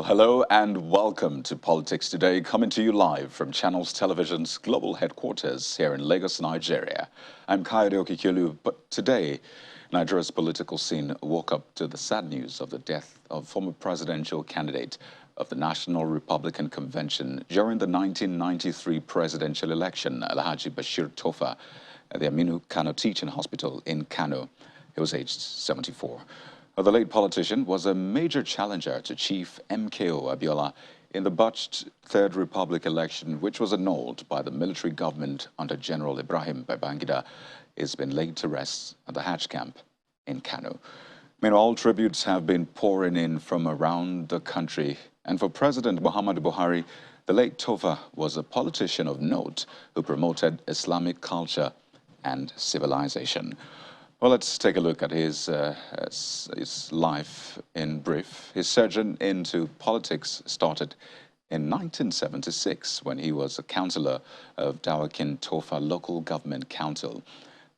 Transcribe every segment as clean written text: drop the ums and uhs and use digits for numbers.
Well, hello and welcome to Politics Today, coming to you live from Channels Television's global headquarters here in Lagos, Nigeria. I'm Kayode Okikiolu, but today, Nigeria's political scene woke up to the sad news of the death of former presidential candidate of the National Republican Convention during the 1993 presidential election, Alhaji Bashir Tofa, at the Aminu Kano Teaching Hospital in Kano. He was aged 74. The late politician was a major challenger to Chief MKO Abiola in the botched Third Republic election, which was annulled by the military government under General Ibrahim Babangida. It's been laid to rest at the Hajj camp in Kano. Meanwhile, tributes have been pouring in from around the country. And for President Muhammadu Buhari, the late Tofa was a politician of note who promoted Islamic culture and civilization. Well, let's take a look at his life in brief. His surgeon into politics started in 1976 when he was a councillor of Dawakin Tofa Local Government Council.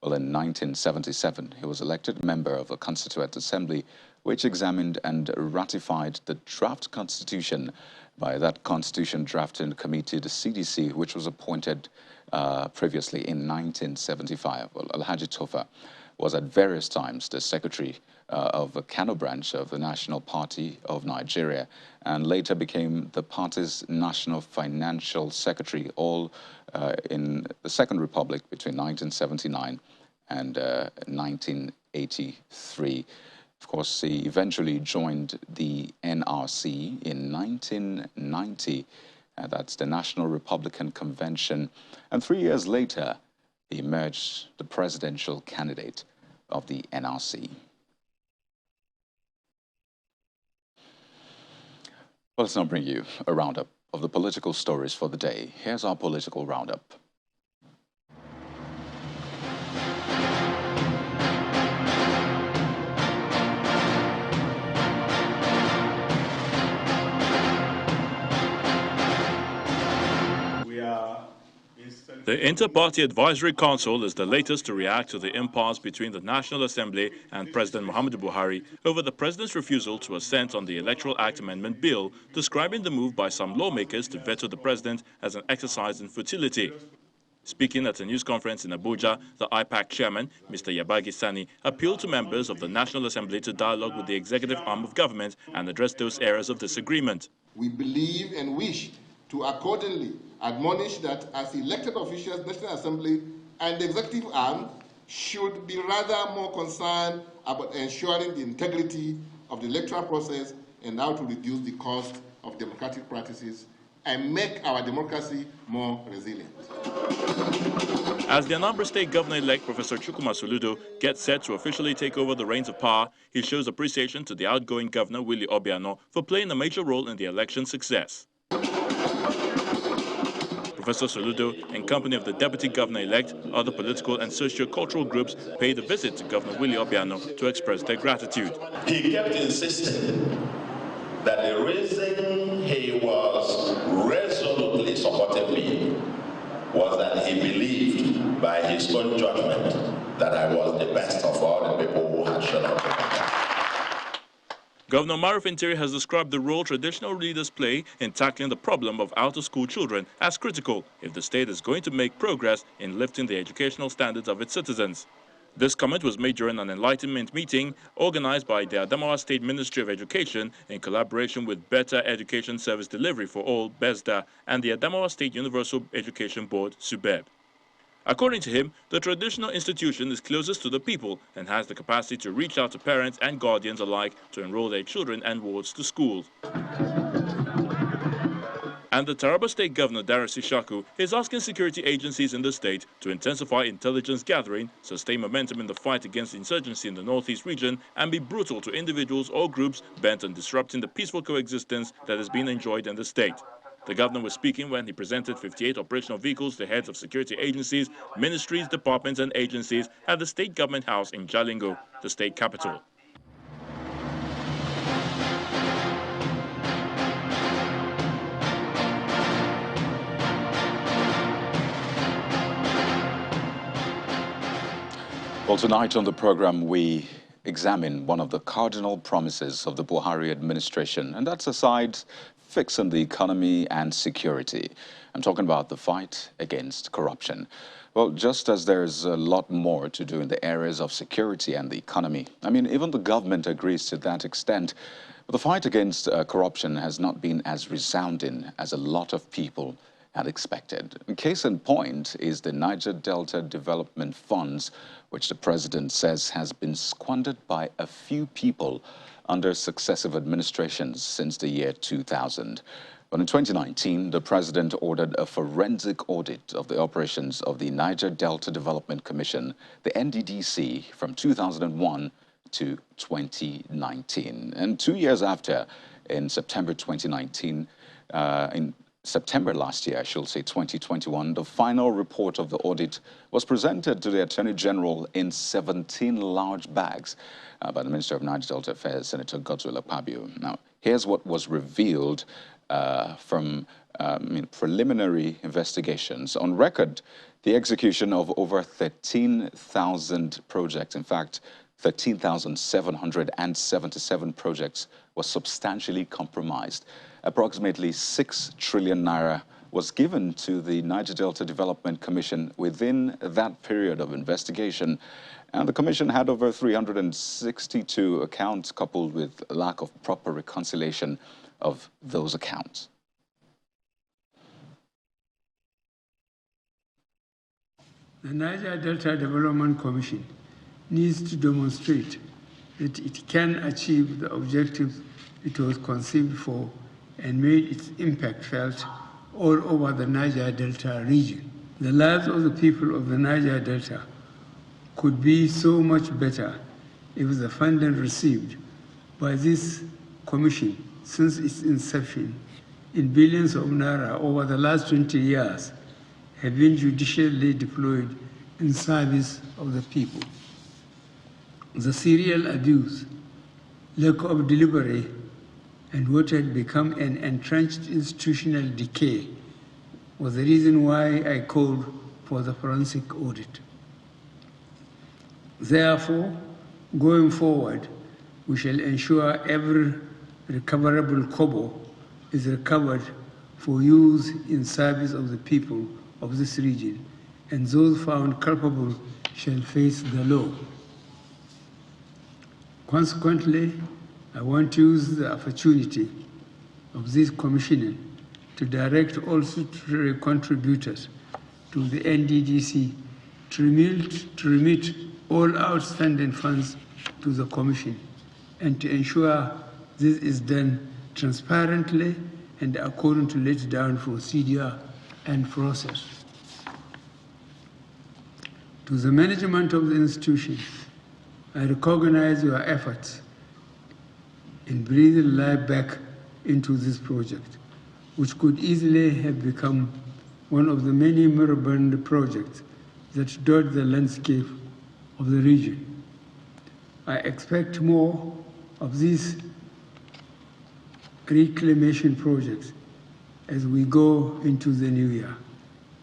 Well, in 1977, he was elected member of the Constituent Assembly, which examined and ratified the draft constitution by that Constitution Drafting Committee, the CDC, which was appointed previously in 1975. Well, Alhaji Tofa was at various times the secretary of the Kano branch of the National Party of Nigeria and later became the party's national financial secretary, all in the Second Republic between 1979 and 1983. Of course, he eventually joined the NRC in 1990. That's the National Republican Convention. And 3 years later, he emerged the presidential candidate of the NRC. Well, let's now bring you a roundup of the political stories for the day. Here's our political roundup. The Inter-Party Advisory Council is the latest to react to the impasse between the National Assembly and President Muhammadu Buhari over the president's refusal to assent on the Electoral Act Amendment Bill, describing the move by some lawmakers to veto the president as an exercise in futility. Speaking at a news conference in Abuja, the IPAC chairman, Mr. Yabagi Sani, appealed to members of the National Assembly to dialogue with the executive arm of government and address those areas of disagreement. We believe and wish to accordingly admonish that as elected officials, National Assembly and the executive arm should be rather more concerned about ensuring the integrity of the electoral process and how to reduce the cost of democratic practices and make our democracy more resilient. As the Anambra State Governor-elect Professor Chukwuma Soludo gets set to officially take over the reins of power, he shows appreciation to the outgoing Governor Willie Obiano for playing a major role in the election's success. Professor Soludo, in company of the Deputy Governor-elect, other political and socio-cultural groups paid a visit to Governor Willie Obiano to express their gratitude. He kept insisting that the reason he was resolutely supporting me was that he believed by his own judgment that I was the best of all the people who had shown up. Governor Maruf Interi has described the role traditional leaders play in tackling the problem of out-of-school children as critical if the state is going to make progress in lifting the educational standards of its citizens. This comment was made during an enlightenment meeting organized by the Adamawa State Ministry of Education in collaboration with Better Education Service Delivery for All, BESDA, and the Adamawa State Universal Education Board, SUBEB. According to him, the traditional institution is closest to the people and has the capacity to reach out to parents and guardians alike to enroll their children and wards to schools. And the Taraba State Governor, Darasi Shaku, is asking security agencies in the state to intensify intelligence gathering, sustain momentum in the fight against insurgency in the northeast region, and be brutal to individuals or groups bent on disrupting the peaceful coexistence that has been enjoyed in the state. The governor was speaking when he presented 58 operational vehicles to heads of security agencies, ministries, departments, and agencies at the State Government House in Jalingo, the state capital. Well, tonight on the program, we examine one of the cardinal promises of the Buhari administration, and that's aside fixing the economy and security. I'm talking about the fight against corruption. Well, just as there's a lot more to do in the areas of security and the economy, I mean, even the government agrees to that extent, but the fight against corruption has not been as resounding as a lot of people had expected. Case in point is the Niger Delta Development Funds, which the president says has been squandered by a few people under successive administrations since the year 2000. But in 2019, the president ordered a forensic audit of the operations of the Niger Delta Development Commission, the NDDC, from 2001 to 2019. And 2 years after, in September 2019, in September last year, I should say 2021, the final report of the audit was presented to the Attorney General in 17 large bags by the Minister of Niger Delta Affairs, Senator Godswill Akpabio. Now, here's what was revealed from preliminary investigations. On record, the execution of over 13,000 projects, in fact, 13,777 projects was substantially compromised. Approximately 6 trillion naira was given to the Niger Delta Development Commission within that period of investigation. And the commission had over 362 accounts, coupled with a lack of proper reconciliation of those accounts. The Niger Delta Development Commission needs to demonstrate that it can achieve the objectives it was conceived for and made its impact felt all over the Niger Delta region. The lives of the people of the Niger Delta could be so much better if the funding received by this commission since its inception in billions of naira over the last 20 years have been judicially deployed in service of the people. The serial abuse, lack of delivery, and what had become an entrenched institutional decay was the reason why I called for the forensic audit. Therefore, going forward, we shall ensure every recoverable kobo is recovered for use in service of the people of this region, and those found culpable shall face the law. Consequently, I want to use the opportunity of this commissioning to direct all statutory contributors to the NDDC to remit all outstanding funds to the Commission and to ensure this is done transparently and according to laid down procedure and process. To the management of the institution, I recognize your efforts in breathing life back into this project, which could easily have become one of the many moribund projects that dot the landscape of the region. I expect more of these reclamation projects as we go into the new year.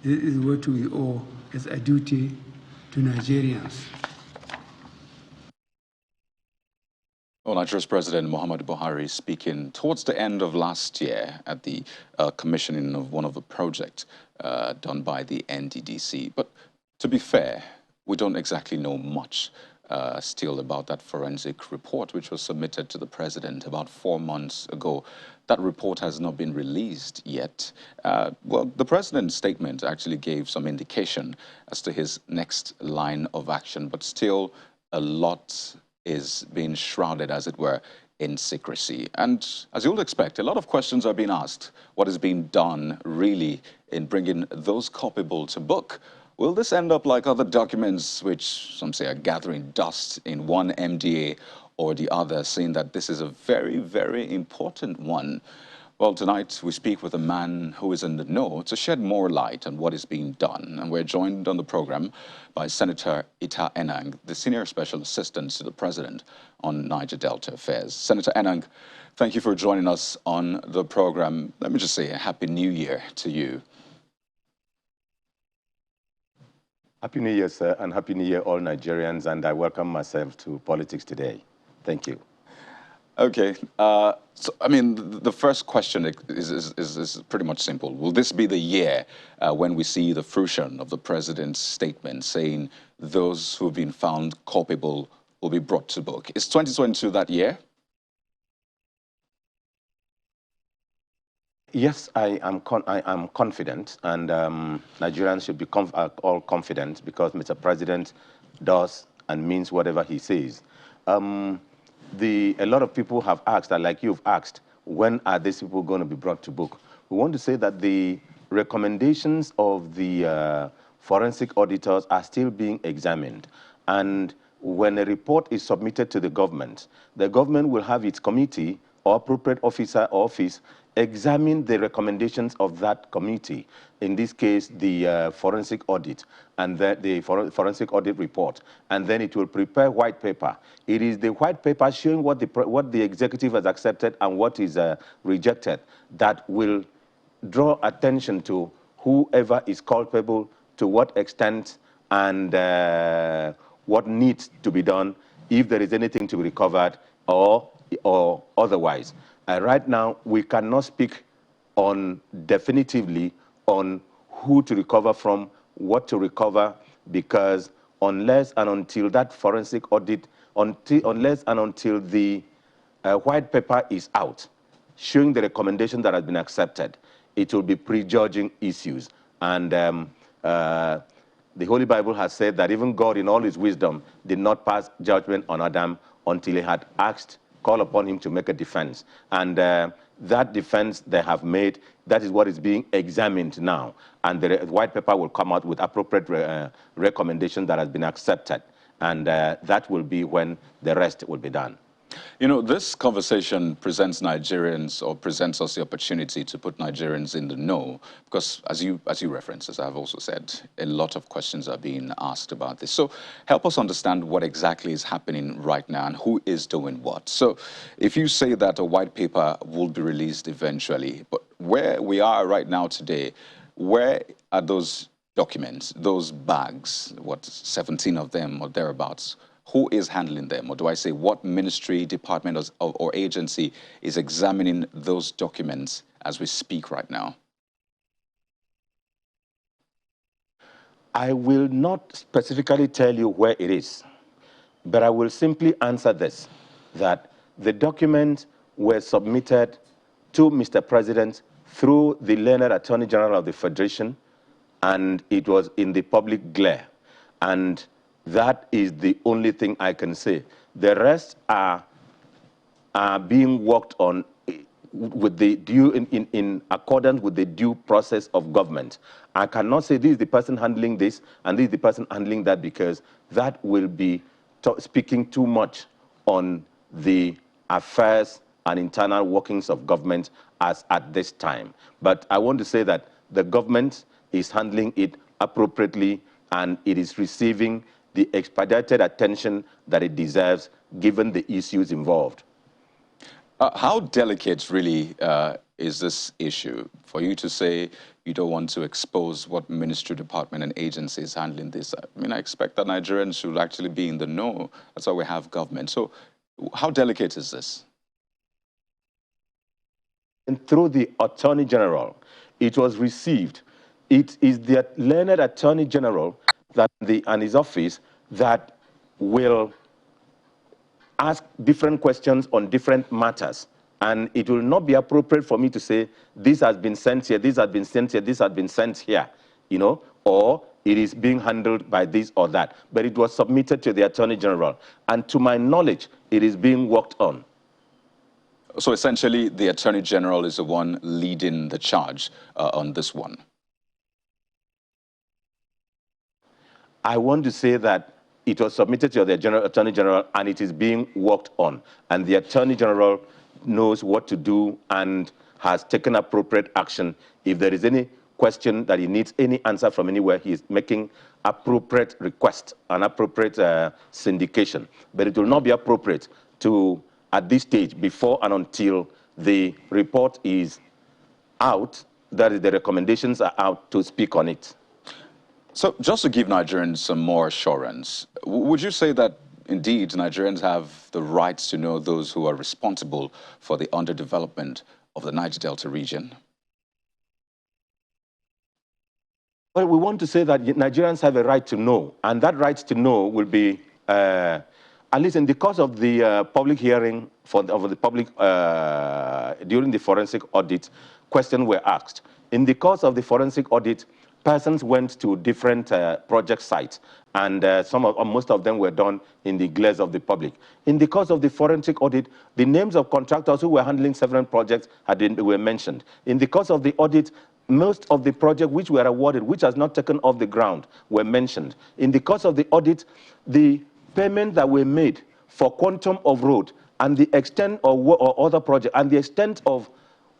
This is what we owe as a duty to Nigerians. Well, Nigeria's President Muhammadu Buhari speaking towards the end of last year at the commissioning of one of the projects done by the NDDC. But to be fair, we don't exactly know much still about that forensic report, which was submitted to the president about 4 months ago. That report has not been released yet. Well, the president's statement actually gave some indication as to his next line of action, but still a lot is being shrouded, as it were, in secrecy. And as you would expect, a lot of questions are being asked. What is being done really in bringing those culpable to book? Will this end up like other documents which some say are gathering dust in one MDA or the other, saying that this is a very, very important one? Well, tonight we speak with a man who is in the know to shed more light on what is being done. And we're joined on the program by Senator Ita Enang, the Senior Special Assistant to the President on Niger Delta Affairs. Senator Enang, thank you for joining us on the program. Let me just say a Happy New Year to you. Happy New Year, sir, and Happy New Year, all Nigerians, and I welcome myself to Politics Today. Thank you. Okay, so I mean, the first question is pretty much simple. Will this be the year when we see the fruition of the president's statement saying those who've been found culpable will be brought to book? Is 2022 that year? Yes, I am confident, and Nigerians should be all confident because Mr. President does and means whatever he says. A lot of people have asked, and like you've asked, when are these people going to be brought to book? We want to say that the recommendations of the forensic auditors are still being examined. And when a report is submitted to the government will have its committee or appropriate officer or office examine the recommendations of that committee, in this case, the forensic audit, and the forensic audit report, and then it will prepare white paper. It is the white paper showing what the executive has accepted and what is rejected that will draw attention to whoever is culpable, to what extent, and what needs to be done, if there is anything to be recovered or otherwise. Right now, we cannot speak definitively on who to recover from, what to recover, because unless and until that forensic audit, unless and until the white paper is out, showing the recommendation that has been accepted, it will be prejudging issues. And the Holy Bible has said that even God, in all his wisdom, did not pass judgment on Adam until he had called upon him to make a defense. And that defense they have made, that is what is being examined now. And the white paper will come out with appropriate recommendation that has been accepted. And that will be when the rest will be done. You know, this conversation presents Nigerians, or presents us the opportunity to put Nigerians in the know, because as you referenced, as I've also said, a lot of questions are being asked about this. So help us understand what exactly is happening right now and who is doing what. So if you say that a white paper will be released eventually, but where we are right now today, where are those documents, those bags, what, 17 of them or thereabouts? Who is handling them? Or do I say what ministry, department, or agency is examining those documents as we speak right now? I will not specifically tell you where it is, but I will simply answer this, that the documents were submitted to Mr. President through the learned Attorney General of the Federation, and it was in the public glare. And that is the only thing I can say. The rest are being worked on with the in accordance with the due process of government. I cannot say this is the person handling this and this is the person handling that, because that will be speaking too much on the affairs and internal workings of government as at this time. But I want to say that the government is handling it appropriately, and it is receiving the expedited attention that it deserves, given the issues involved. How delicate really is this issue for you to say you don't want to expose what ministry, department, and agency is handling this? I mean, I expect that Nigerians should actually be in the know. That's why we have government. So how delicate is this? And through the Attorney General, it was received. It is the learned Attorney General and his office that will ask different questions on different matters. And it will not be appropriate for me to say, this has been sent here, this has been sent here, this has been sent here, you know, or it is being handled by this or that. But it was submitted to the Attorney General. And to my knowledge, it is being worked on. So essentially, the Attorney General is the one leading the charge on this one. I want to say that it was submitted to the Attorney General and it is being worked on. And the Attorney General knows what to do and has taken appropriate action. If there is any question that he needs any answer from anywhere, he is making appropriate request and appropriate syndication. But it will not be appropriate to, at this stage, before and until the report is out, that is, the recommendations are out, to speak on it. So just to give Nigerians some more assurance, would you say that indeed Nigerians have the rights to know those who are responsible for the underdevelopment of the Niger Delta region? Well, we want to say that Nigerians have a right to know, and that right to know will be, at least in the course of the public hearing of the public during the forensic audit, questions were asked. In the course of the forensic audit, persons went to different project sites, and most of them were done in the glares of the public. In the course of the forensic audit, the names of contractors who were handling several projects were mentioned. In the course of the audit, most of the projects which were awarded, which has not taken off the ground, were mentioned. In the course of the audit, the payments that were made for quantum of road and the extent of or other projects and the extent of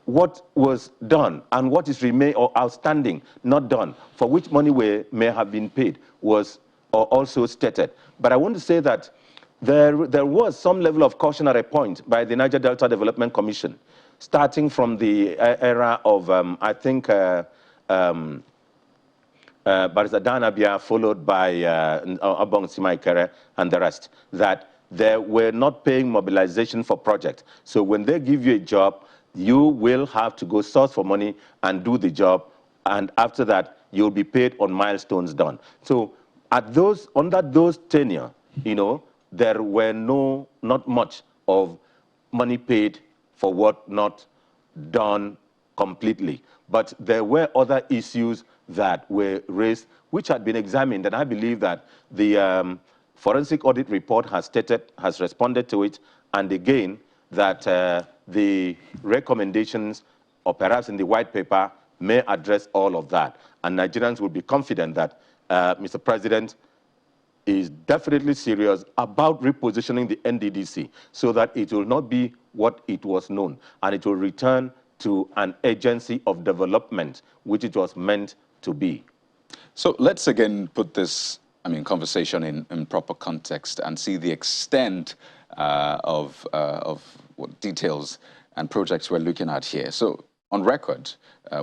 what was done and what is remain or outstanding, not done, for which money may have been paid, was also stated. But I want to say that there was some level of cautionary point by the Niger Delta Development Commission, starting from the era of, I think, Barrister Danabia, followed by Abong Simaikere and the rest, that they were not paying mobilization for projects. So when they give you a job, you will have to go source for money and do the job, and after that, you'll be paid on milestones done. So under those tenure, there were not much of money paid for what not done completely. But there were other issues that were raised, which had been examined, and I believe that the forensic audit report has responded to it, and again, that the recommendations, or perhaps in the white paper, may address all of that. And Nigerians will be confident that Mr. President is definitely serious about repositioning the NDDC so that it will not be what it was known, and it will return to an agency of development, which it was meant to be. So let's again put this, conversation in proper context and see the extent of what details and projects we're looking at here. So on record,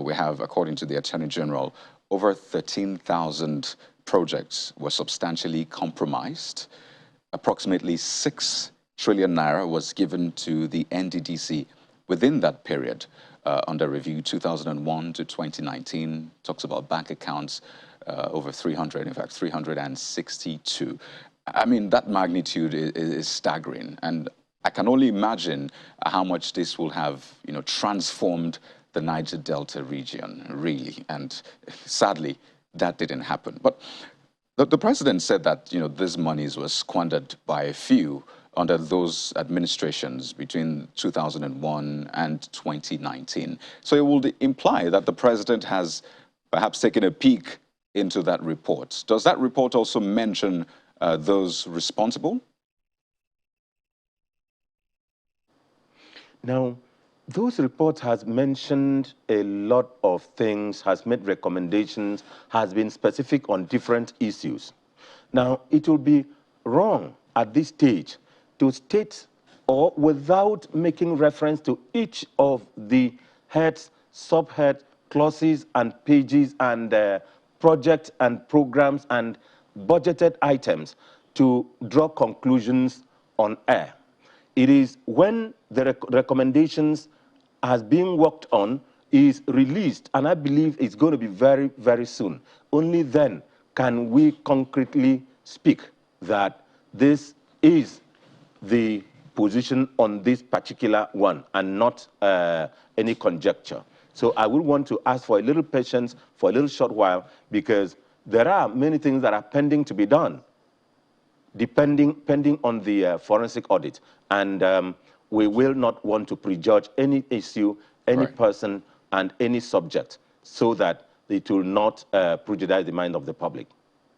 we have, according to the Attorney General, over 13,000 projects were substantially compromised. Approximately 6 trillion naira was given to the NDDC within that period under review 2001 to 2019. Talks about bank accounts over 300, in fact 362. That magnitude is staggering, and I can only imagine how much this will have transformed the Niger Delta region, really. And sadly, that didn't happen. But the president said that these monies were squandered by a few under those administrations between 2001 and 2019. So it will imply that the president has perhaps taken a peek into that report. Does that report also mention those responsible? Now, those reports has mentioned a lot of things, has made recommendations, has been specific on different issues. Now, it will be wrong at this stage to state, or without making reference to each of the heads, subhead, clauses, and pages, and projects and programs and budgeted items, to draw conclusions on air. It is when the recommendations has been worked on, is released, and I believe it's going to be very, very soon. Only then can we concretely speak that this is the position on this particular one and not any conjecture. So I will want to ask for a little patience for a little short while, because there are many things that are pending to be done, pending on the forensic audit. And we will not want to prejudge any issue, any person, and any subject, so that it will not prejudice the mind of the public.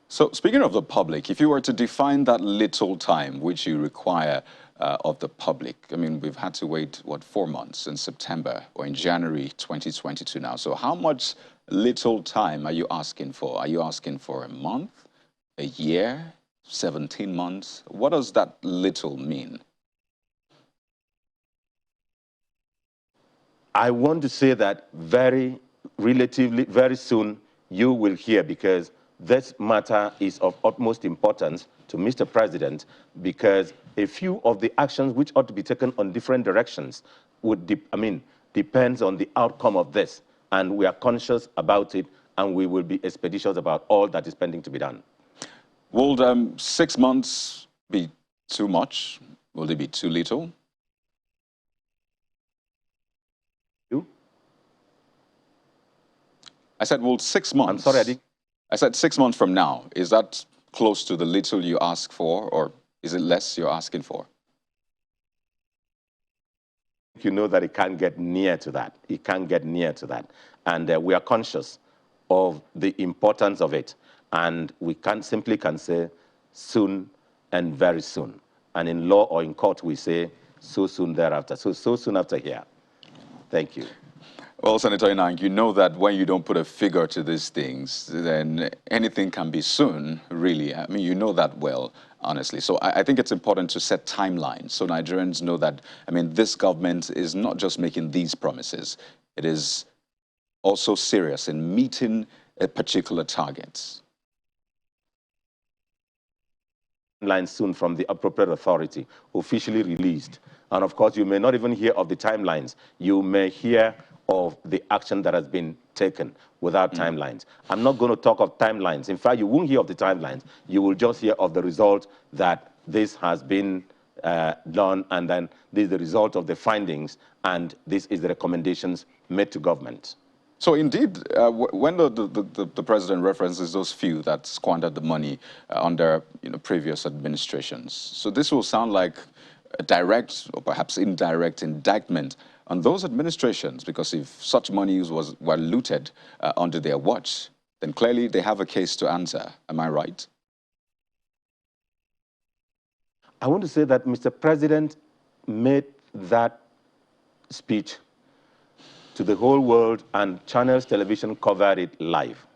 So speaking of the public, if you were to define that little time which you require of the public, we've had to wait, 4 months in September or in January 2022 now. So how much little time are you asking for? Are you asking for a month, a year, 17 months? What does that little mean? I want to say that relatively very soon you will hear, because this matter is of utmost importance to Mr. President because a few of the actions which ought to be taken on different directions would, depends on the outcome of this. And we are conscious about it, and we will be expeditious about all that is pending to be done. Will 6 months be too much? Will it be too little? You? I said, well, 6 months. I'm sorry, I didn't. I said 6 months from now. Is that close to the little you ask for, or is it less you're asking for? You know that it can't get near to that. It can't get near to that. And we are conscious of the importance of it. And we can say soon and very soon. And in law or in court, we say so soon thereafter. So soon after here. Thank you. Well, Senator Inang, you know that when you don't put a figure to these things, then anything can be soon, really. I mean, you know that well, honestly. So I think it's important to set timelines so Nigerians know that, I mean, this government is not just making these promises. It is also serious in meeting a particular target. Timeline soon from the appropriate authority, officially released. And of course, you may not even hear of the timelines. You may hear of the action that has been taken without timelines. I'm not going to talk of timelines. In fact, you won't hear of the timelines. You will just hear of the result that this has been done, and then this is the result of the findings, and this is the recommendations made to government. So indeed, when the president references those few that squandered the money under previous administrations, so this will sound like a direct or perhaps indirect indictment on those administrations, because if such monies were looted under their watch, then clearly they have a case to answer. Am I right? I want to say that Mr. President made that speech to the whole world, and Channels Television covered it live.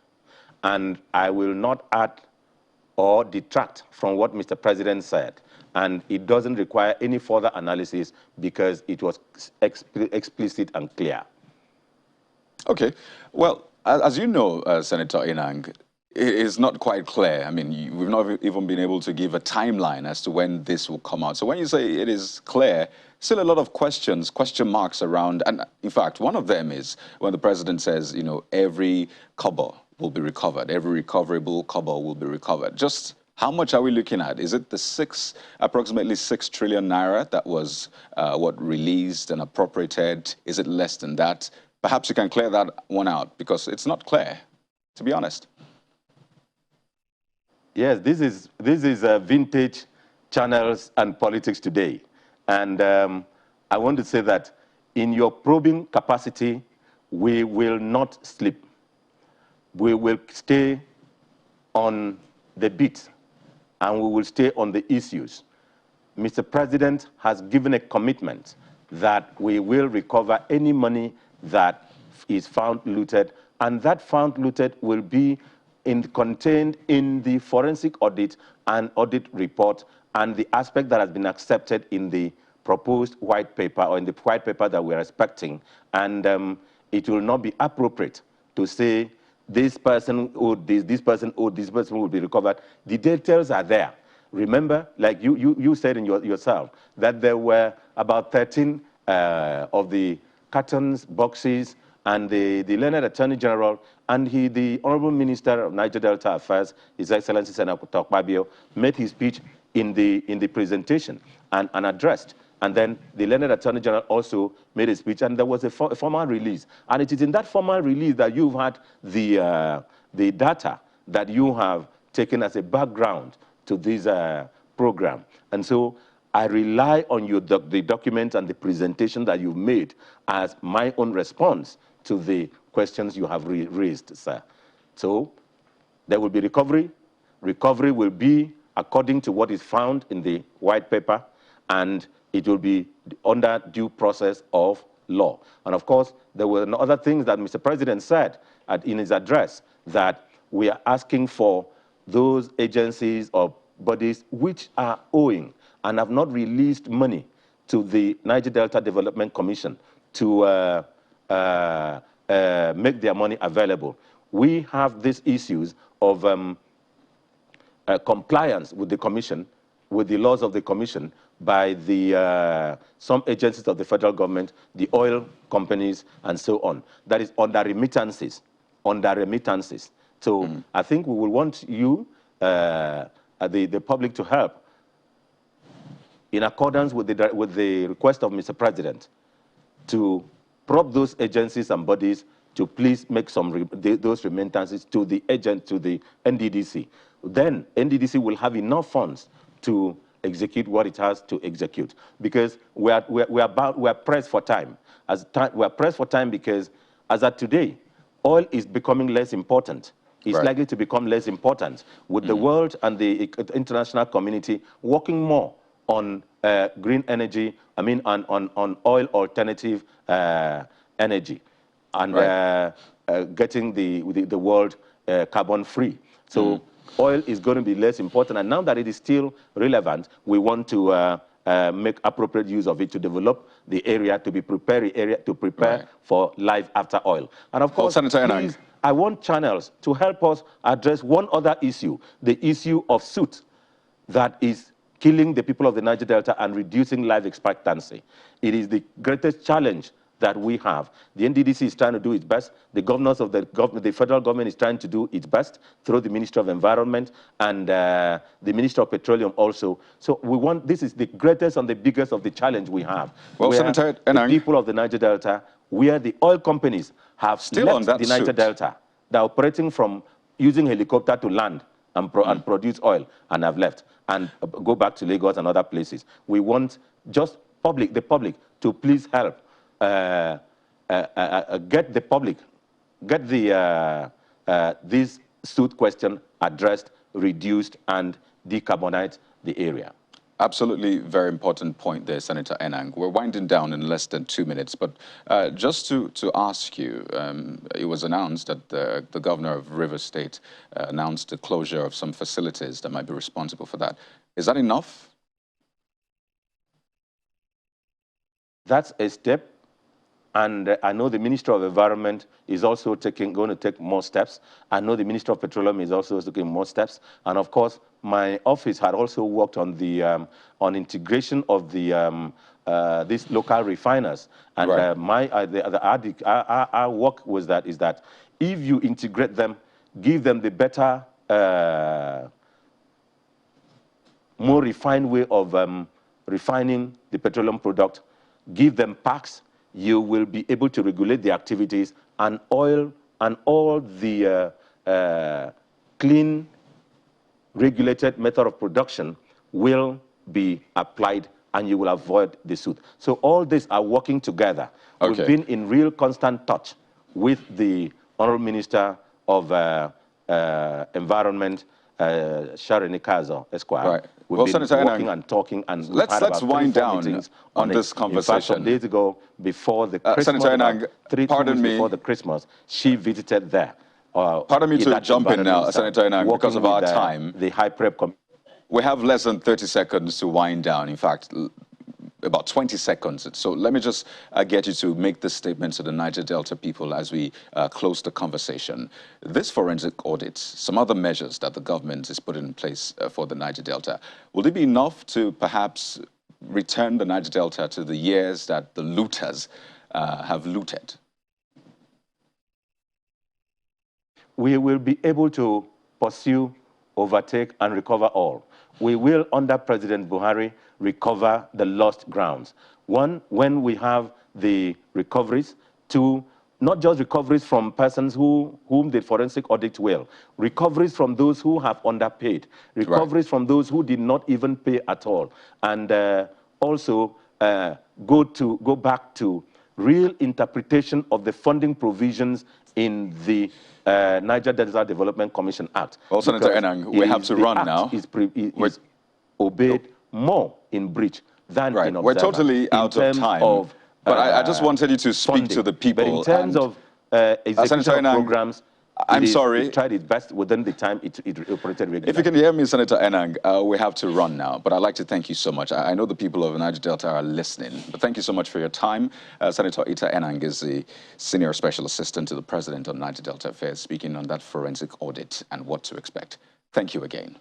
And I will not add or detract from what Mr. President said. And it doesn't require any further analysis because it was explicit and clear. Okay. Well, as you know, Senator Inang, it is not quite clear. I mean, we've not even been able to give a timeline as to when this will come out. So when you say it is clear, still a lot of question marks around. And in fact, one of them is when the president says, every kobo will be recovered, every recoverable kobo will be recovered. Just how much are we looking at? Is it the approximately 6 trillion naira that was released and appropriated? Is it less than that? Perhaps you can clear that one out, because it's not clear, to be honest. Yes, this is vintage Channels and politics today. And I want to say that in your probing capacity, we will not sleep. We will stay on the beat, and we will stay on the issues. Mr. President has given a commitment that we will recover any money that is found looted, and that found looted will be contained in the forensic audit and audit report, and the aspect that has been accepted in the proposed white paper, or in the white paper that we are expecting. And it will not be appropriate to say this person owed this person owed this person will be recovered. The details are there. Remember, like you said in yourself, that there were about 13 of the cartons, boxes, and the learned Attorney General and the Honorable Minister of Niger Delta Affairs, His Excellency Senator Tokpabio, made his speech in the presentation and addressed. And then the learned Attorney General also made a speech, and there was a formal release. And it is in that formal release that you've had the data that you have taken as a background to this program. And so I rely on the document and the presentation that you've made as my own response to the questions you have raised, sir. So there will be recovery. Recovery will be according to what is found in the white paper, and it will be under due process of law. And of course, there were other things that Mr. President said in his address, that we are asking for those agencies or bodies which are owing and have not released money to the Niger Delta Development Commission to make their money available. we have these issues of compliance with the commission, with the laws of the commission by the some agencies of the federal government, the oil companies, and so on. That is under remittances, So I think we will want you, the public, to help in accordance with the request of Mr. President to prompt those agencies and bodies to please make those remittances to the NDDC. Then NDDC will have enough funds to execute what it has to execute, because we are pressed for time. We are pressed for time because as of today, oil is becoming less important. It's likely to become less important with the world and the international community working more on green energy, on oil alternative energy, and getting the world carbon free. So oil is going to be less important, and now that it is still relevant, we want to make appropriate use of it to develop the area, to prepare for life after oil. And of course, please, I want channels to help us address one other issue, the issue of soot that is killing the people of the Niger Delta and reducing life expectancy. It is the greatest challenge that we have. The NDDC is trying to do its best. The governors of the federal government is trying to do its best through the Ministry of Environment and the Ministry of Petroleum also. So this is the greatest and the biggest of the challenge we have. Well, Senator the people of the Niger Delta, where the oil companies have left the Niger Delta. They're operating from using helicopter to land and produce oil, and have left and go back to Lagos and other places. We want just the public to please help get this soot question addressed, reduced, and decarbonate the area. Absolutely, very important point there, Senator Enang. We're winding down in less than 2 minutes, but just to ask you, it was announced that the governor of Rivers State announced the closure of some facilities that might be responsible for that. Is that enough? That's a step. And I know the Minister of Environment is also going to take more steps. I know the Minister of Petroleum is also taking more steps. And of course, my office had also worked on the on integration of the these local refiners. And our work was that if you integrate them, give them the better, more refined way of refining the petroleum product, give them packs, you will be able to regulate the activities, and oil and all the clean, regulated method of production will be applied, and you will avoid the soot. So all these are working together. Okay. We've been in real constant touch with the Honorable Minister of Environment, Sharon Ikazo, Esquire. Right. We've been working and talking, and let's wind down on this conversation. In fact, some days ago, before the Christmas, Senator Enang, 3 weeks before the Christmas, she visited there. Pardon me to jump in now, Senator Enang, because of our time. The High Prep Committee. We have less than 30 seconds to wind down. In fact, about 20 seconds. So let me just get you to make this statement to the Niger Delta people as we close the conversation. This forensic audit, some other measures that the government is putting in place for the Niger Delta, will it be enough to perhaps return the Niger Delta to the years that the looters have looted? We will be able to pursue, overtake, and recover all. We will, under President Buhari, recover the lost grounds. One, when we have the recoveries. Two, not just recoveries from persons whom the forensic audit will, recoveries from those who have underpaid, recoveries from those who did not even pay at all, and also go back to real interpretation of the funding provisions in the Niger Delta Development Commission Act. Well, Senator Enang, we have to run now. Is obeyed more in breach than in observer. We're totally out of time. But I just wanted you to speak to the people. But in terms of execution of programs, I'm sorry. It tried its best within the time it operated regularly. If you can hear me, Senator Enang, we have to run now. But I'd like to thank you so much. I know the people of Niger Delta are listening. But thank you so much for your time. Senator Ita Enang is the Senior Special Assistant to the President on Niger Delta Affairs, speaking on that forensic audit and what to expect. Thank you again.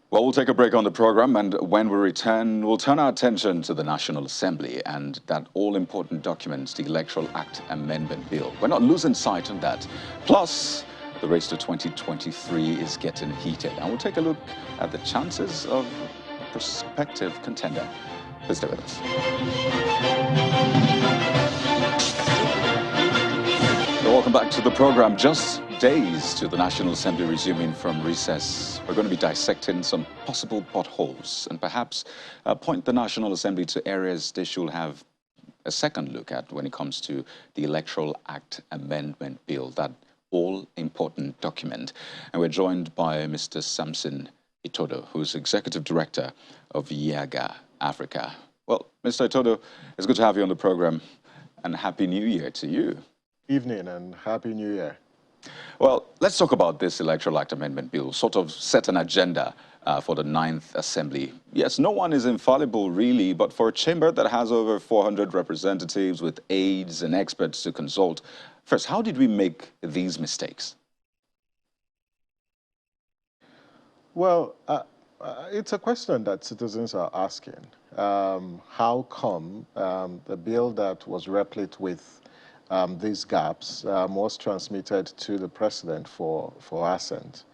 Well, we'll take a break on the program, and when we return, we'll turn our attention to the National Assembly and that all-important document, the Electoral Act Amendment Bill. We're not losing sight on that. Plus, the race to 2023 is getting heated, and we'll take a look at the chances of a prospective contender. Please stay with us. Welcome back to the program. Just days to the National Assembly resuming from recess, we're going to be dissecting some possible potholes and perhaps point the National Assembly to areas they should have a second look at when it comes to the Electoral Act Amendment Bill, that all-important document. And we're joined by Mr. Samson Itodo, who's Executive Director of YAGA Africa. Well, Mr. Itodo, it's good to have you on the program, and Happy New Year to you. Evening and Happy New Year. Well, let's talk about this Electoral Act Amendment Bill, sort of set an agenda for the 9th Assembly. Yes, no one is infallible, really, but for a chamber that has over 400 representatives with aides and experts to consult, first, how did we make these mistakes? Well, it's a question that citizens are asking. How come the bill that was replete with these gaps was transmitted to the president for assent?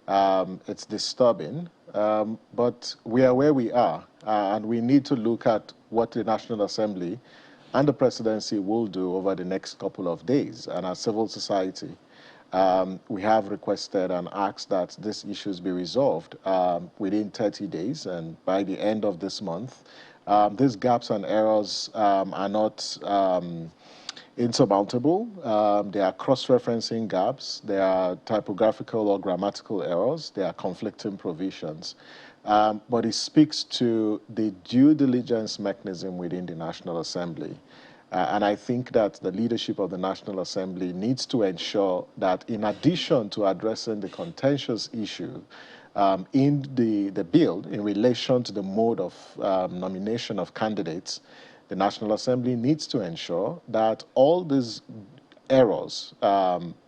It's disturbing, but we are where we are, and we need to look at what the National Assembly and the presidency will do over the next couple of days. And as civil society, we have requested and asked that these issues be resolved within 30 days, and by the end of this month. These gaps and errors are not insurmountable. They are cross-referencing gaps. They are typographical or grammatical errors. They are conflicting provisions. But it speaks to the due diligence mechanism within the National Assembly. And I think that the leadership of the National Assembly needs to ensure that in addition to addressing the contentious issue in the bill in relation to the mode of nomination of candidates, the National Assembly needs to ensure that all these errors,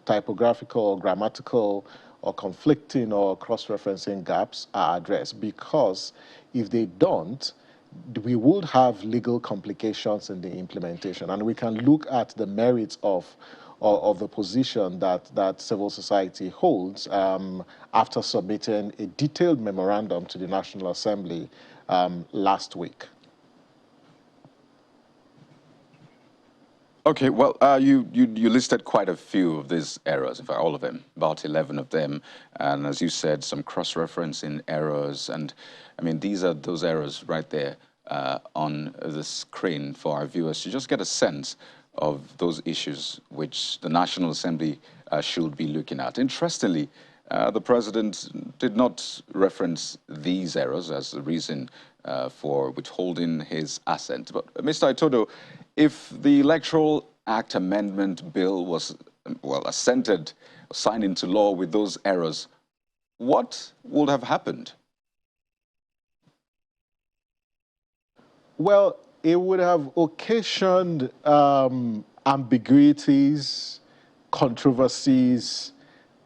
typographical or grammatical or conflicting or cross-referencing gaps are addressed, because if they don't, we would have legal complications in the implementation. And we can look at the merits of the position that civil society holds after submitting a detailed memorandum to the National Assembly last week. Okay, well, you listed quite a few of these errors, in fact, all of them, about 11 of them. And as you said, some cross-referencing errors. And I mean, these are those errors right there on the screen for our viewers to just get a sense of those issues which the National Assembly should be looking at. Interestingly, the president did not reference these errors as the reason for withholding his assent. But Mr. Itodo, if the Electoral Act Amendment Bill was, well, assented, signed into law with those errors, what would have happened? Well, it would have occasioned ambiguities, controversies,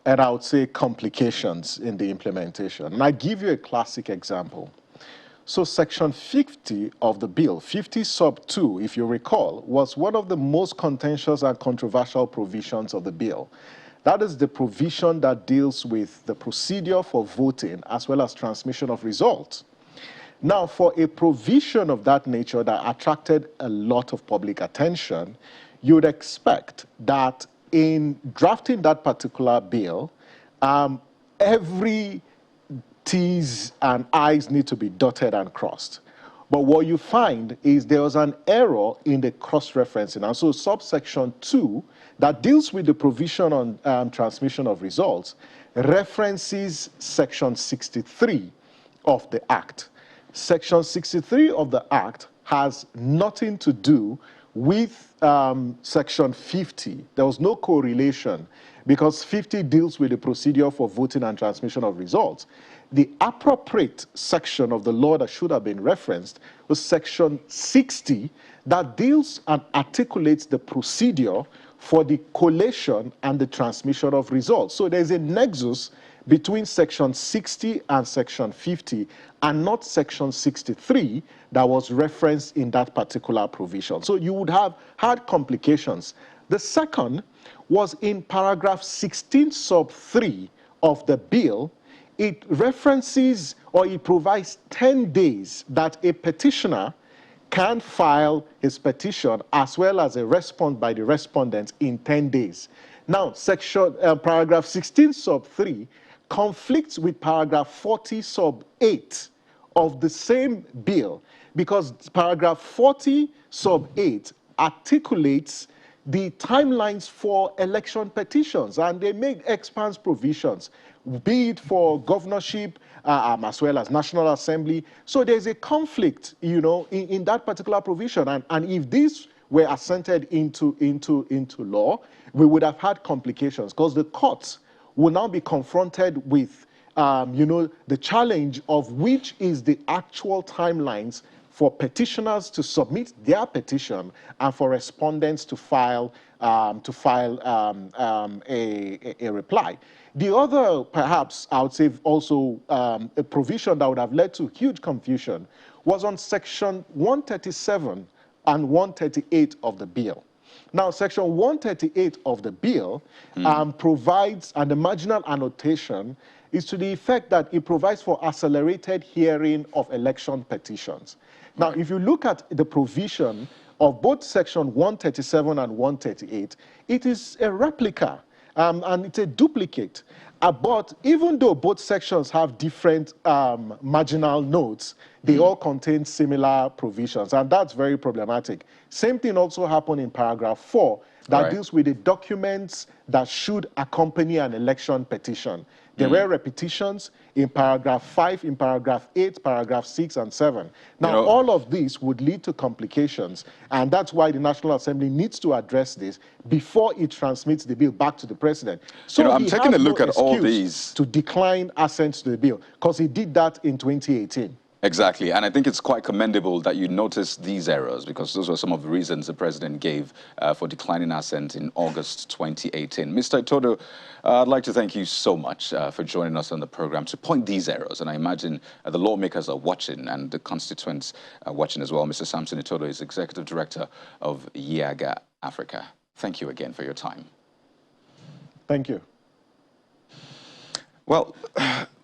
and I would say complications in the implementation. And I give you a classic example. So Section 50 of the bill, 50 sub 2, if you recall, was one of the most contentious and controversial provisions of the bill. That is the provision that deals with the procedure for voting as well as transmission of results. Now, for a provision of that nature that attracted a lot of public attention, you would expect that in drafting that particular bill, every T's and I's need to be dotted and crossed. But what you find is there was an error in the cross-referencing. And so subsection 2, that deals with the provision on transmission of results, references section 63 of the Act. Section 63 of the Act has nothing to do with Section 50, there was no correlation because 50 deals with the procedure for voting and transmission of results. The appropriate section of the law that should have been referenced was Section 60 that deals and articulates the procedure for the collation and the transmission of results. So there's a nexus between Section 60 and Section 50 and not Section 63 that was referenced in that particular provision. So you would have had complications. The second was in paragraph 16 sub 3 of the bill. It references or it provides 10 days that a petitioner can file his petition as well as a response by the respondent in 10 days. Now, paragraph 16 sub 3 conflicts with paragraph 40 sub 8 of the same bill because paragraph 40 sub 8 articulates the timelines for election petitions, and they make expanse provisions, be it for governorship as well as National Assembly. So there's a conflict, you know, in that particular provision. And if these were assented into law, we would have had complications because the courts will now be confronted with, you know, the challenge of which is the actual timelines for petitioners to submit their petition and for respondents to file a reply. The other, perhaps, I would say also a provision that would have led to huge confusion was on Section 137 and 138 of the bill. Now, Section 138 of the bill provides, and the marginal annotation is to the effect that it provides for accelerated hearing of election petitions. Now, if you look at the provision of both Section 137 and 138, it is a replica and it's a duplicate. But even though both sections have different marginal notes, they all contain similar provisions, and that's very problematic. Same thing also happened in paragraph 4 that deals with the documents that should accompany an election petition. There were repetitions in paragraph 5, in paragraph 8, paragraph 6, and 7. Now, all of these would lead to complications, and that's why the National Assembly needs to address this before it transmits the bill back to the president. So I'm taking a look at all these to decline assent to the bill, because he did that in 2018. Exactly, and I think it's quite commendable that you noticed these errors, because those were some of the reasons the president gave for declining assent in August 2018. Mr. Itodo, I'd like to thank you so much for joining us on the program to point these errors, and I imagine the lawmakers are watching and the constituents are watching as well. Mr. Samson Itodo is Executive Director of YAGA Africa. Thank you again for your time. Thank you. Well,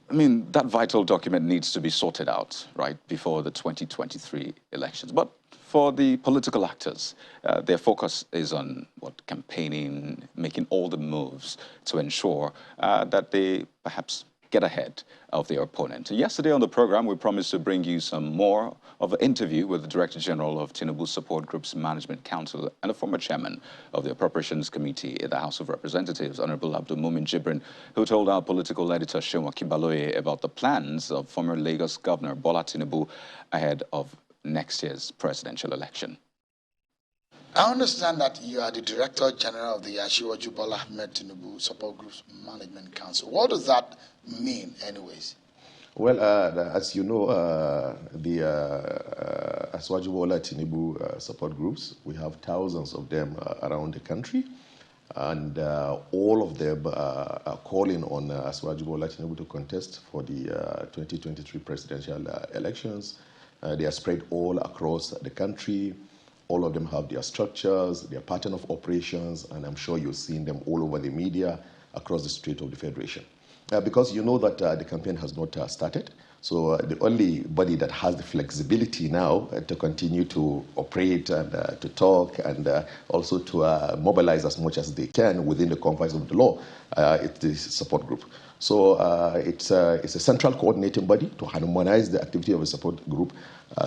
I mean, that vital document needs to be sorted out, right, before the 2023 elections. But for the political actors, their focus is on, campaigning, making all the moves to ensure that they perhaps get ahead of their opponent. Yesterday on the program, we promised to bring you some more of an interview with the Director General of Tinubu Support Group's Management Council and a former chairman of the Appropriations Committee in the House of Representatives, Honorable Abdul Mumin Jibrin, who told our political editor, Seun Akibaloye, about the plans of former Lagos Governor Bola Tinubu ahead of next year's presidential election. I understand that you are the Director General of the Asiwaju Bola Ahmed Tinubu Support Group's Management Council. What does that mean, anyways? Well, as you know, the Asiwaju Bola Tinubu support groups, we have thousands of them around the country, and all of them are calling on Asiwaju Bola Tinubu to contest for the 2023 presidential elections. They are spread all across the country. All of them have their structures, their pattern of operations, and I'm sure you've seen them all over the media across the street of the Federation. Because you know that the campaign has not started, so the only body that has the flexibility now to continue to operate and to talk and also to mobilize as much as they can within the confines of the law, it's the support group. So it's a central coordinating body to harmonize the activity of a support group,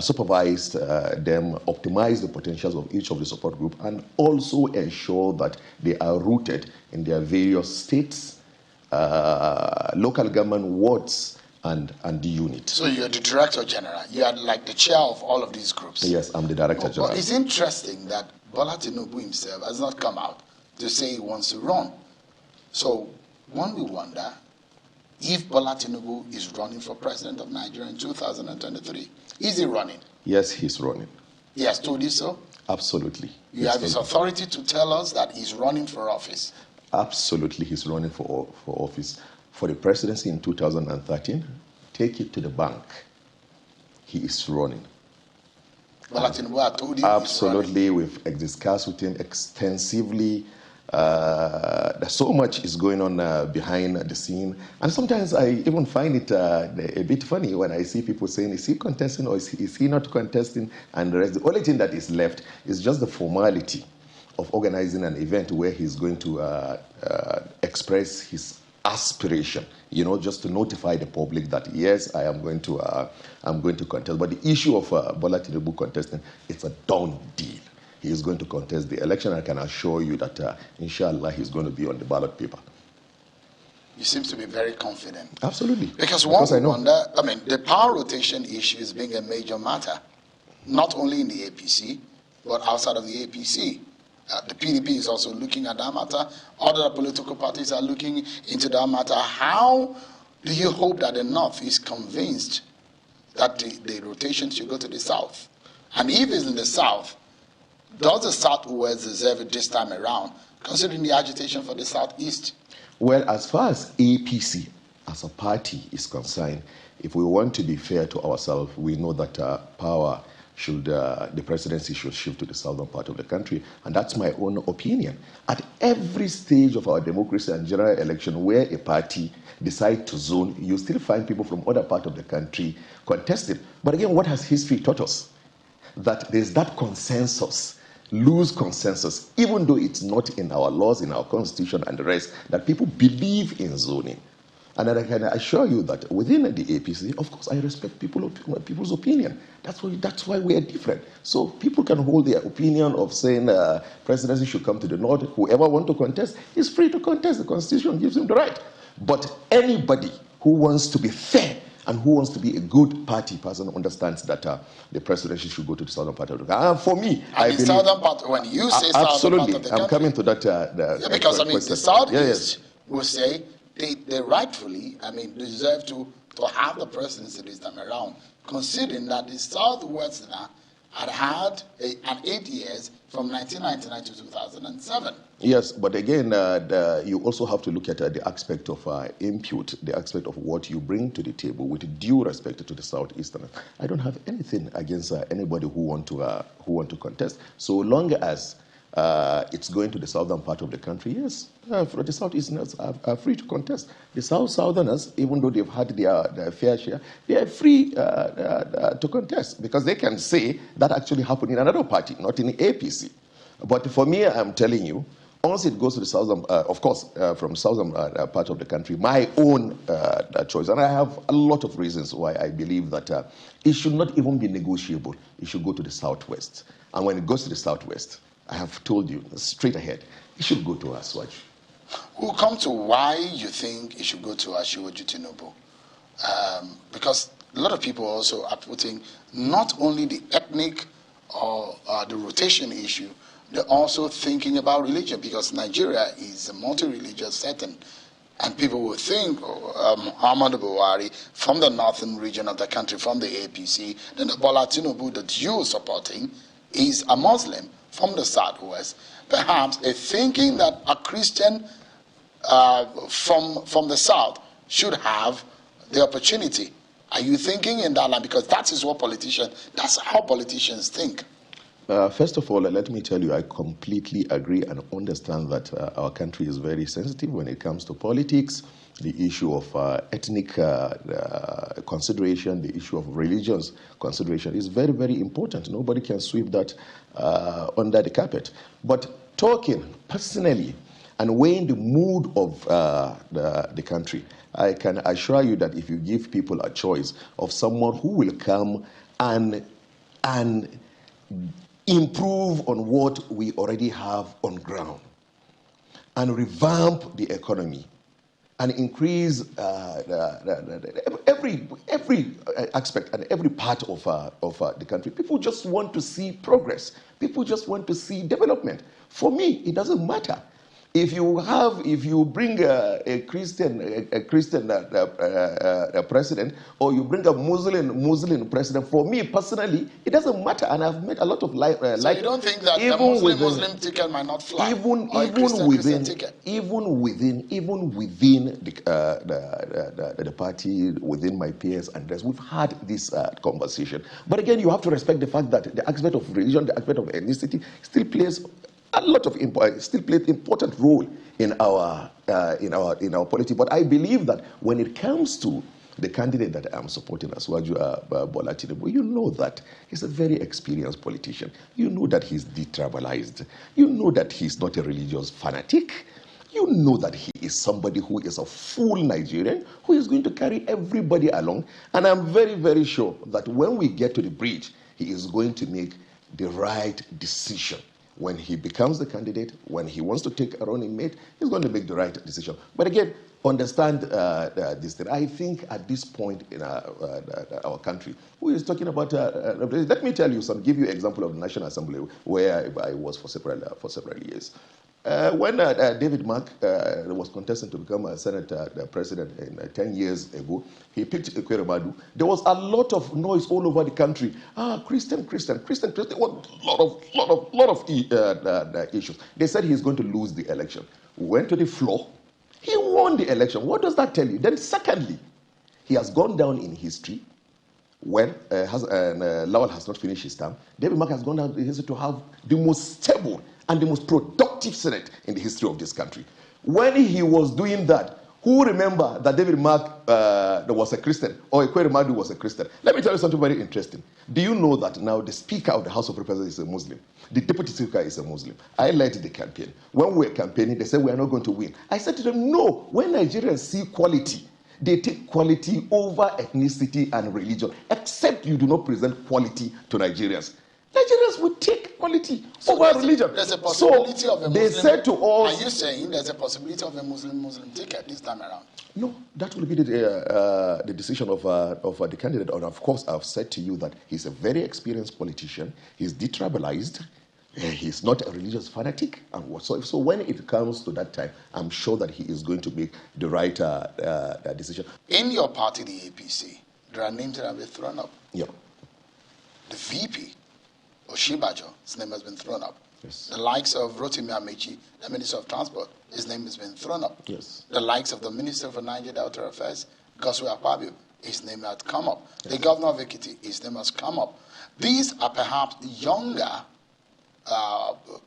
supervise them, optimize the potentials of each of the support group, and also ensure that they are rooted in their various states, local government wards, and the unit. So you're the Director General. You are like the chair of all of these groups. Yes, I'm the Director General. But it's interesting that Bola Tinubu himself has not come out to say he wants to run. So one will wonder if Bola Tinubu is running for president of Nigeria in 2023. Is he running? Yes, he's running. He has told you so? Absolutely. You have his authority to tell us that he's running for office? Absolutely, he's running for office. For the presidency in 2013, take it to the bank. He is running. Bola Tinubu had told you absolutely, we've discussed with him extensively. There's so much is going on behind the scene. And sometimes I even find it a bit funny when I see people saying, is he contesting or is he not contesting? And the rest, the only thing that is left is just the formality of organizing an event where he's going to express his aspiration, you know, just to notify the public that, yes, I'm going to contest. But the issue of Bola Tinubu contesting, it's a done deal. He is going to contest the election. I can assure you that, inshallah, he's going to be on the ballot paper. You seem to be very confident. Absolutely. Because one would wonder, I mean, the power rotation issue is being a major matter, not only in the APC, but outside of the APC. The PDP is also looking at that matter. Other political parties are looking into that matter. How do you hope that the North is convinced that the rotation should go to the South? And if it's in the South, does the Southwest deserve it this time around, considering the agitation for the Southeast? Well, as far as APC as a party is concerned, if we want to be fair to ourselves, we know that power should, the presidency should shift to the southern part of the country, and that's my own opinion. At every stage of our democracy and general election where a party decides to zone, you still find people from other parts of the country contesting. But again, what has history taught us? That there's that consensus, loose consensus, even though it's not in our laws, in our constitution and the rest, that people believe in zoning. And I can assure you that within the APC, of course, I respect people's opinion. That's why we are different. So people can hold their opinion of saying presidency should come to the North. Whoever wants to contest is free to contest. The Constitution gives him the right. But anybody who wants to be fair and who wants to be a good party person understands that the presidency should go to the southern part of the country. And for me, I believe... southern part, when you say southern part of the country... I'm coming to that. Because, I mean, the Southeast will say they rightfully, I mean, deserve to have the presidency this time around, considering that the Southwest had an 8 years from 1999 to 2007. Yes, but again, you also have to look at the aspect of input, the aspect of what you bring to the table with due respect to the Southeasterners. I don't have anything against anybody who want to contest, so long as it's going to the southern part of the country. Yes, for the Southeasterners are free to contest. The Southerners, even though they've had their fair share, they are free to contest because they can say that actually happened in another party, not in the APC. But for me, I'm telling you, once it goes to the southern, of course, from southern part of the country, my own choice, and I have a lot of reasons why I believe that it should not even be negotiable. It should go to the Southwest. And when it goes to the Southwest, I have told you straight ahead, it should go to Aswaju. We'll come to why you think it should go to Asiwaju Tinubu. Because a lot of people also are putting not only the ethnic or the rotation issue, they're also thinking about religion, because Nigeria is a multi-religious setting. And people will think Muhammadu Buhari from the northern region of the country, from the APC, then the Bola Tinubu that you're supporting is a Muslim from the Southwest. Perhaps a thinking that a Christian from the South should have the opportunity. Are you thinking in that line? Because that's how politicians think. First of all, let me tell you, I completely agree and understand that our country is very sensitive when it comes to politics. The issue of ethnic consideration, the issue of religious consideration is very, very important. Nobody can sweep that under the carpet. But talking personally and weighing the mood of the country, I can assure you that if you give people a choice of someone who will come and improve on what we already have on ground and revamp the economy, and increase every aspect and every part of the country. People just want to see progress. People just want to see development. For me, it doesn't matter. If you bring a Christian president, or you bring a Muslim president, for me personally, it doesn't matter. And I've met a lot of So you don't think that a Muslim ticket might not fly, even within the party, within my peers and others, we've had this conversation. But again, you have to respect the fact that the aspect of religion, the aspect of ethnicity, still plays important role in our polity. But I believe that when it comes to the candidate that I'm supporting, Asiwaju Bola Tinubu, you know that he's a very experienced politician. You know that he's detribalized. You know that he's not a religious fanatic. You know that he is somebody who is a full Nigerian, who is going to carry everybody along. And I'm very, very sure that when we get to the bridge, he is going to make the right decision. When he becomes the candidate, when he wants to take a running mate, he's going to make the right decision. But again, understand this thing. I think at this point in our country, who is talking about, let me tell you give you an example of the National Assembly where I was for several years. When David Mark was contesting to become a Senate president 10 years ago, he picked Ekweremadu. There was a lot of noise all over the country. Christian. There was a lot of issues. They said he's going to lose the election. We went to the floor. He won the election. What does that tell you? Then secondly, he has gone down in history when Lawal has not finished his term. David Mark has gone down in history to have the most stable and the most productive Senate in the history of this country. When he was doing that, who remember that David Mark was a Christian or Ekweremadu was a Christian? Let me tell you something very interesting. Do you know that now the Speaker of the House of Representatives is a Muslim? The Deputy Speaker is a Muslim. I led the campaign. When we were campaigning, they said we are not going to win. I said to them, no, when Nigerians see quality, they take quality over ethnicity and religion, except you do not present quality to Nigerians. Nigerians will take quality over religion. There's a possibility of a Muslim. They said to us, are you saying there's a possibility of a Muslim ticket this time around? No, that will be the decision of the candidate. And of course, I've said to you that he's a very experienced politician. He's detribalized. He's not a religious fanatic. And so when it comes to that time, I'm sure that he is going to make the right decision. In your party, the APC, there are names that have been thrown up. Yeah. The VP, Oshibajo's name has been thrown up. Yes. The likes of Rotimi Amechi, the Minister of Transport, his name has been thrown up. Yes. The likes of the Minister for Niger Delta Affairs, Goswe Akpabio, his name has come up. Yes. The Governor of Ekiti, his name has come up. These are perhaps the younger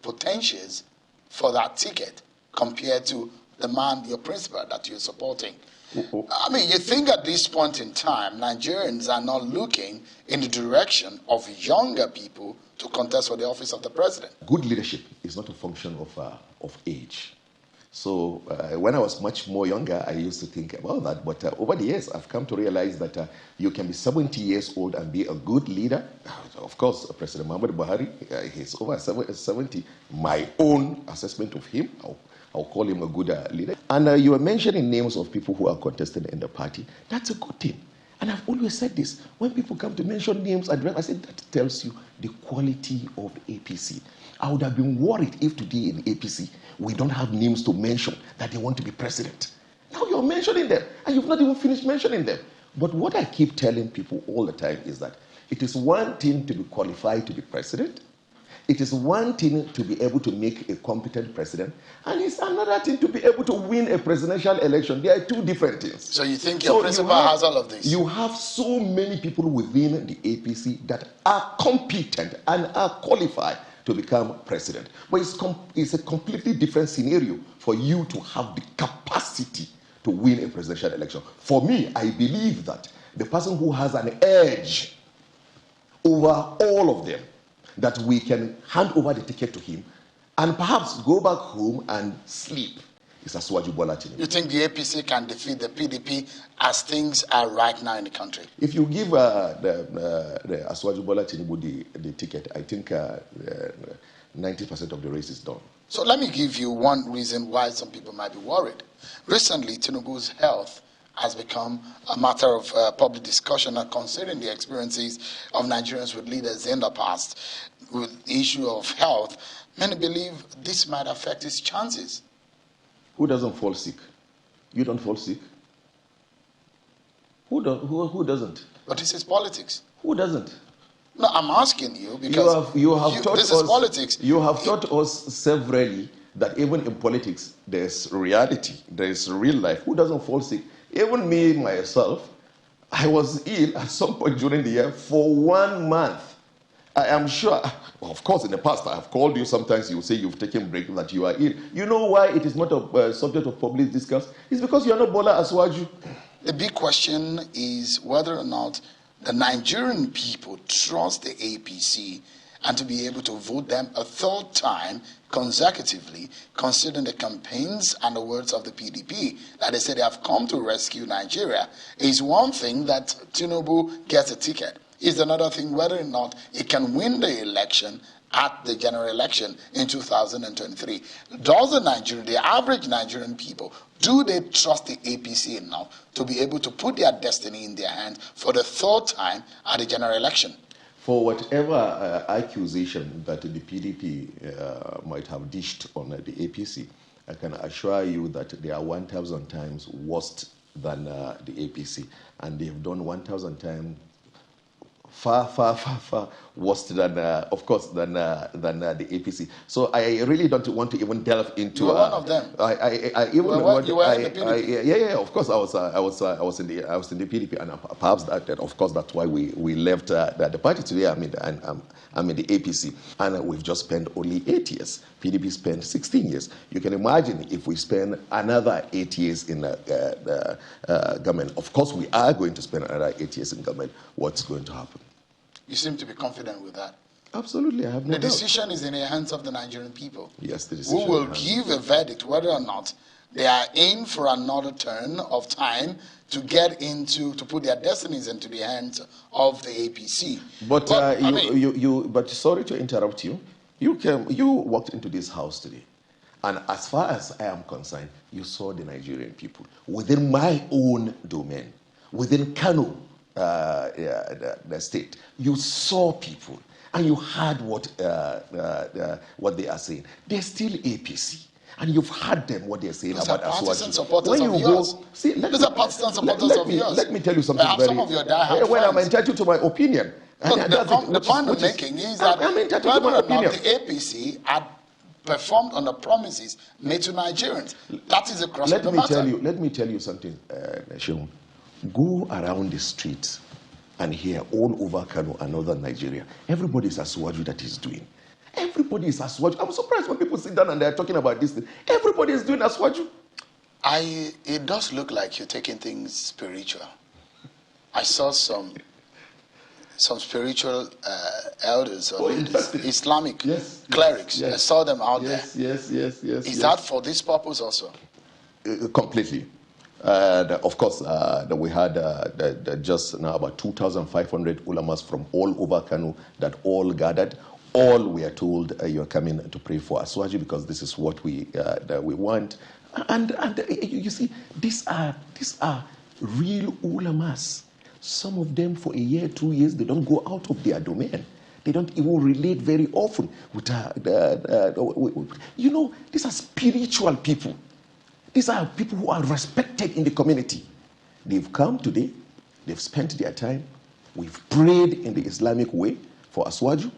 potentials for that ticket compared to the man, your principal, that you're supporting. I mean, you think at this point in time, Nigerians are not looking in the direction of younger people to contest for the office of the president. Good leadership is not a function of age. So when I was much more younger, I used to think about that. But over the years, I've come to realize that you can be 70 years old and be a good leader. Of course, President Muhammadu Buhari, he's over 70. My own assessment of him, I'll call him a good leader. And you were mentioning names of people who are contesting in the party. That's a good thing. And I've always said this. When people come to mention names, I said that tells you the quality of the APC. I would have been worried if today in APC, we don't have names to mention that they want to be president. Now you're mentioning them, and you've not even finished mentioning them. But what I keep telling people all the time is that it is one thing to be qualified to be president. It is one thing to be able to make a competent president, and it's another thing to be able to win a presidential election. They are two different things. So you think your principal has all of this? You have so many people within the APC that are competent and are qualified to become president. But it's a completely different scenario for you to have the capacity to win a presidential election. For me, I believe that the person who has an edge over all of them, that we can hand over the ticket to him and perhaps go back home and sleep, is Asiwaju Bola Tinubu. You think the APC can defeat the PDP as things are right now in the country? If you give the Asiwaju Bola Tinubu the ticket, I think 90% of the race is done. So let me give you one reason why some people might be worried. Recently, Tinubu's health has become a matter of public discussion, and considering the experiences of Nigerians with leaders in the past with the issue of health, many believe this might affect his chances. Who doesn't fall sick? You don't fall sick? Who doesn't? But this is politics. Who doesn't? No, I'm asking you because you have taught this us, is politics. You have taught us severally that even in politics, there's reality, there's real life. Who doesn't fall sick? Even me, myself, I was ill at some point during the year for 1 month. I am sure, of course, in the past, I have called you. Sometimes you say you've taken a break, that you are ill. You know why it is not a subject of public discourse? It's because you are not Bola Aswaju. The big question is whether or not the Nigerian people trust the APC and to be able to vote them a third time consecutively, considering the campaigns and the words of the PDP that they say they have come to rescue Nigeria. Is one thing that Tinubu gets a ticket. Is another thing whether or not he can win the election at the general election in 2023. Does the average Nigerian people, do they trust the APC enough to be able to put their destiny in their hands for the third time at the general election? For whatever accusation that the PDP might have dished on the APC, I can assure you that they are 1,000 times worse than the APC. And they have done 1,000 times far worse than, of course, than the APC. So I really don't want to even delve into. You were one of them. You were in the PDP. Yeah. Of course, I was in the PDP, and perhaps that of course that's why we left the party today. I'm in the APC, and we've just spent only 8 years. PDP spent 16 years. You can imagine if we spend another 8 years in the government. Of course, we are going to spend another 8 years in government. What's going to happen? You seem to be confident with that. Absolutely, I have no doubt. The decision is in the hands of the Nigerian people. Yes, the decision. Who will give a verdict whether or not they are in for another turn of time to get into, to put their destinies into the hands of the APC. But but sorry to interrupt you. You walked into this house today, and as far as I am concerned, you saw the Nigerian people within my own domain, within Kano, the state. You saw people, and you heard what they are saying. They're still APC. And you've heard them, what they're saying about Aswaju. When you go, see, those are partisan supporters of yours. Let me tell you something very... Some of your diehard Well, I'm entitled to my opinion. Look, the point I'm making is that whether or not the APC had performed on the promises made to Nigerians. That is the crux of the matter. Let me tell you something, Sheung. Go around the streets and hear all over Kano and northern Nigeria. Everybody is Aswaju that is doing. Everybody is Aswaju. I'm surprised when people sit down and they're talking about this thing. Everybody is doing Aswaju. It does look like you're taking things spiritual. I saw some spiritual elders or Islamic clerics. Yes. I saw them out there. Yes. Is that for this purpose also? Completely. Of course, we had just now about 2,500 ulamas from all over Kano that all gathered. All we are told, you're coming to pray for Aswaju because this is what we want. And you see, these are real ulamas. Some of them for a year, 2 years, they don't go out of their domain. They don't even relate very often with these are spiritual people. These are people who are respected in the community. They've come today, they've spent their time. We've prayed in the Islamic way for Aswaju.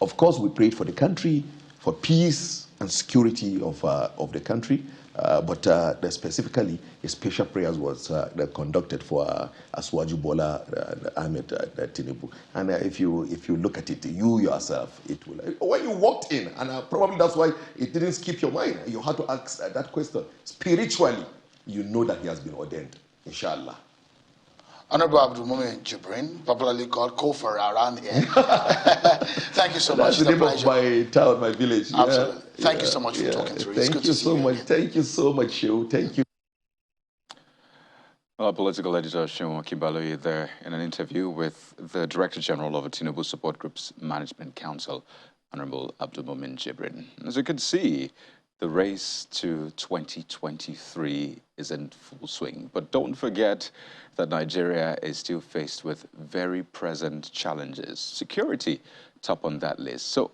Of course, we prayed for the country, for peace and security of the country. But specifically, a special prayers was conducted for Aswaju Bola Ahmed Tinubu. And if you look at it, you yourself, it will. When you walked in, and probably that's why it didn't skip your mind. You had to ask that question. Spiritually, you know that he has been ordained, inshallah. Honorable Abdul Mumin Jibrin, popularly called Kofar around here. Thank you so much. That's the name of my town, my village. Absolutely. Thank you so much for talking through. Thank you so much. Thank you so much, Shehu. Thank you. Our political editor, Shehu Akibaloye, there in an interview with the Director General of the Tinubu Support Group's Management Council, Honorable Abdul Mumin Jibrin. As you can see, The race to 2023 is in full swing. But don't forget that Nigeria is still faced with very present challenges. Security top on that list. So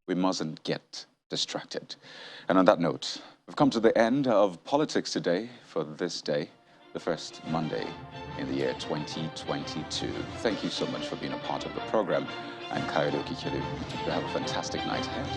we mustn't get distracted. And on that note, we've come to the end of Politics Today for this day, the first Monday in the year 2022. Thank you so much for being a part of the program. I'm Kayode Okikelu. You have a fantastic night ahead.